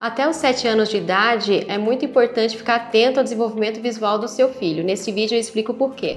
Até os 7 anos de idade, é muito importante ficar atento ao desenvolvimento visual do seu filho. Nesse vídeo eu explico o porquê.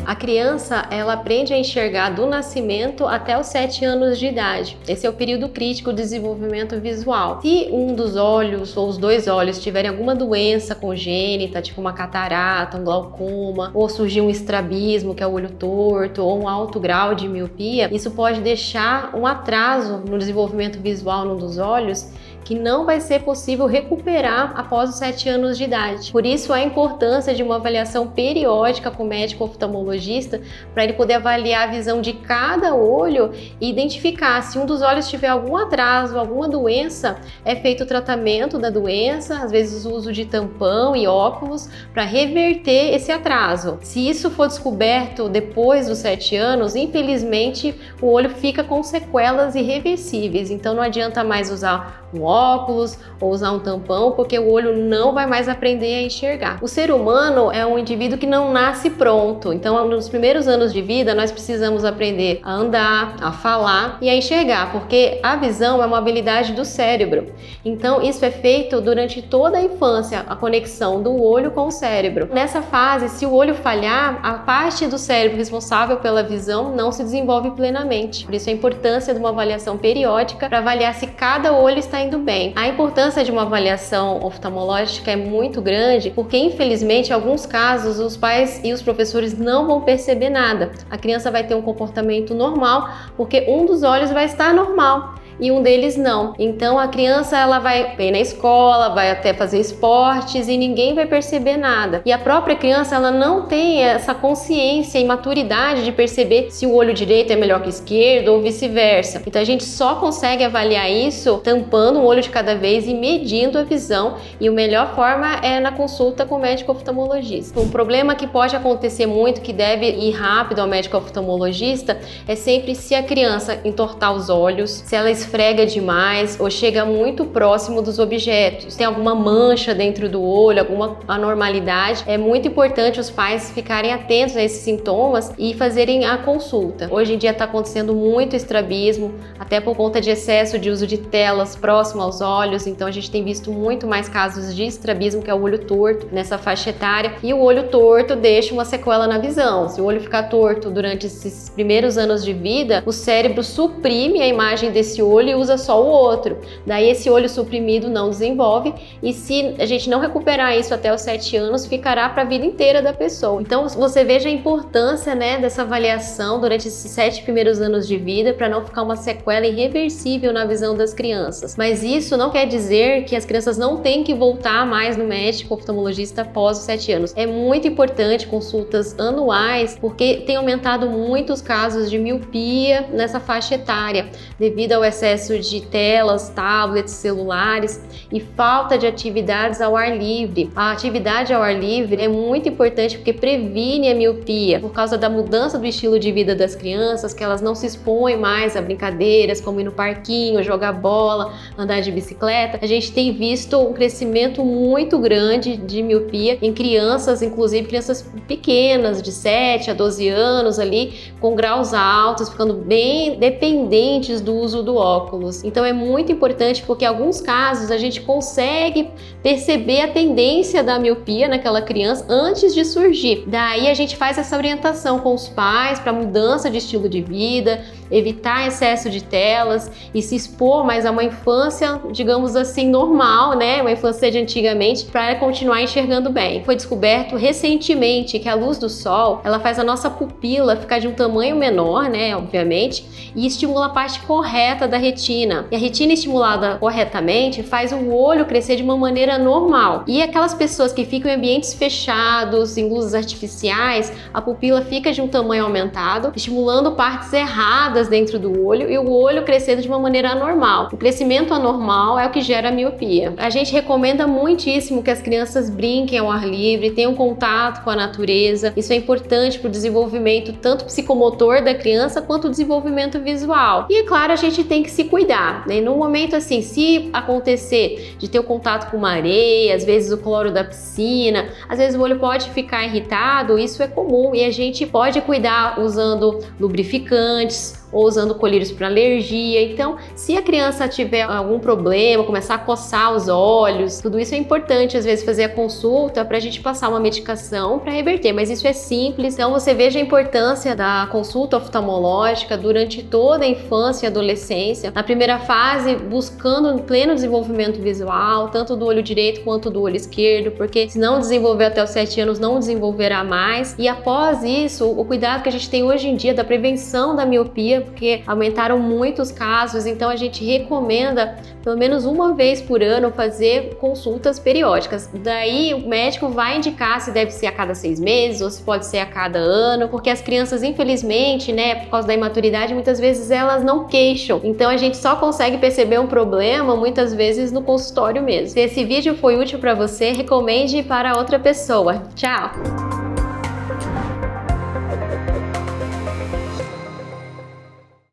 A criança, ela aprende a enxergar do nascimento até os 7 anos de idade. Esse é o período crítico do desenvolvimento visual. Se um dos olhos ou os dois olhos tiverem alguma doença congênita, tipo uma catarata, um glaucoma, ou surgir um estrabismo, que é o olho torto, ou um alto grau de miopia, isso pode deixar um atraso no desenvolvimento visual num dos olhos, que não vai ser possível recuperar após os 7 anos de idade. Por isso, a importância de uma avaliação periódica com o médico oftalmologista, para ele poder avaliar a visão de cada olho e identificar se um dos olhos tiver algum atraso, alguma doença, é feito o tratamento da doença, às vezes o uso de tampão e óculos, para reverter esse atraso. Se isso for descoberto depois dos 7 anos, infelizmente, o olho fica com sequelas irreversíveis, então não adianta mais usar um óculos ou usar um tampão, porque o olho não vai mais aprender a enxergar. O ser humano é um indivíduo que não nasce pronto, então nos primeiros anos de vida nós precisamos aprender a andar, a falar e a enxergar, porque a visão é uma habilidade do cérebro. Então isso é feito durante toda a infância, a conexão do olho com o cérebro. Nessa fase, se o olho falhar, a parte do cérebro responsável pela visão não se desenvolve plenamente. Por isso a importância de uma avaliação periódica para avaliar se cada olho está indo bem. A importância de uma avaliação oftalmológica é muito grande, porque infelizmente em alguns casos os pais e os professores não vão perceber nada. A criança vai ter um comportamento normal, porque um dos olhos vai estar normal e um deles não. Então a criança, ela vai bem na escola, vai até fazer esportes e ninguém vai perceber nada. E a própria criança, ela não tem essa consciência e maturidade de perceber se o olho direito é melhor que o esquerdo ou vice-versa. Então a gente só consegue avaliar isso tampando um olho de cada vez e medindo a visão, e a melhor forma é na consulta com o médico oftalmologista. Um problema que pode acontecer muito, que deve ir rápido ao médico oftalmologista, é sempre se a criança entortar os olhos, se ela esfrega demais ou chega muito próximo dos objetos, tem alguma mancha dentro do olho, alguma anormalidade. É muito importante os pais ficarem atentos a esses sintomas e fazerem a consulta. Hoje em dia está acontecendo muito estrabismo, até por conta de excesso de uso de telas próximo aos olhos, então a gente tem visto muito mais casos de estrabismo, que é o olho torto, nessa faixa etária, e o olho torto deixa uma sequela na visão. Se o olho ficar torto durante esses primeiros anos de vida, o cérebro suprime a imagem desse olho e usa só o outro. Daí esse olho suprimido não desenvolve, e se a gente não recuperar isso até os 7 anos, ficará para a vida inteira da pessoa. Então você veja a importância, dessa avaliação durante esses 7 primeiros anos de vida, para não ficar uma sequela irreversível na visão das crianças. Mas isso não quer dizer que as crianças não têm que voltar mais no médico oftalmologista após os 7 anos. É muito importante consultas anuais, porque tem aumentado muito os casos de miopia nessa faixa etária, devido ao excesso de telas, tablets, celulares e falta de atividades ao ar livre. A atividade ao ar livre é muito importante porque previne a miopia, por causa da mudança do estilo de vida das crianças, que elas não se expõem mais a brincadeiras como ir no parquinho, jogar bola, andar de bicicleta. A gente tem visto um crescimento muito grande de miopia em crianças, inclusive crianças pequenas, de 7 a 12 anos ali, com graus altos, ficando bem dependentes do uso do óculos. Então é muito importante, porque em alguns casos a gente consegue perceber a tendência da miopia naquela criança antes de surgir. Daí a gente faz essa orientação com os pais para mudança de estilo de vida, evitar excesso de telas e se expor mais a uma infância, digamos assim, normal, uma infância de antigamente, para continuar enxergando bem. Foi descoberto recentemente que a luz do sol, ela faz a nossa pupila ficar de um tamanho menor, obviamente, e estimula a parte correta da retina. E a retina estimulada corretamente faz o olho crescer de uma maneira normal. E aquelas pessoas que ficam em ambientes fechados, em luzes artificiais, a pupila fica de um tamanho aumentado, estimulando partes erradas dentro do olho e o olho crescendo de uma maneira anormal. O crescimento anormal é o que gera a miopia. A gente recomenda muitíssimo que as crianças brinquem ao ar livre, tenham contato com a natureza. Isso é importante para o desenvolvimento tanto psicomotor da criança quanto o desenvolvimento visual. E é claro, a gente tem que se cuidar, No momento assim, se acontecer de ter o contato com uma areia, às vezes o cloro da piscina, às vezes o olho pode ficar irritado, isso é comum e a gente pode cuidar usando lubrificantes, ou usando colírios para alergia. Então, se a criança tiver algum problema, começar a coçar os olhos, tudo isso é importante, às vezes, fazer a consulta para a gente passar uma medicação para reverter, mas isso é simples. Então, você veja a importância da consulta oftalmológica durante toda a infância e adolescência. Na primeira fase, buscando um pleno desenvolvimento visual, tanto do olho direito quanto do olho esquerdo, porque se não desenvolver até os 7 anos, não desenvolverá mais. E após isso, o cuidado que a gente tem hoje em dia da prevenção da miopia, porque aumentaram muito os casos, então a gente recomenda pelo menos uma vez por ano fazer consultas periódicas. Daí o médico vai indicar se deve ser a cada 6 meses ou se pode ser a cada ano, porque as crianças, infelizmente, né, por causa da imaturidade, muitas vezes elas não queixam. Então a gente só consegue perceber um problema muitas vezes no consultório mesmo. Se esse vídeo foi útil para você, recomende para outra pessoa. Tchau!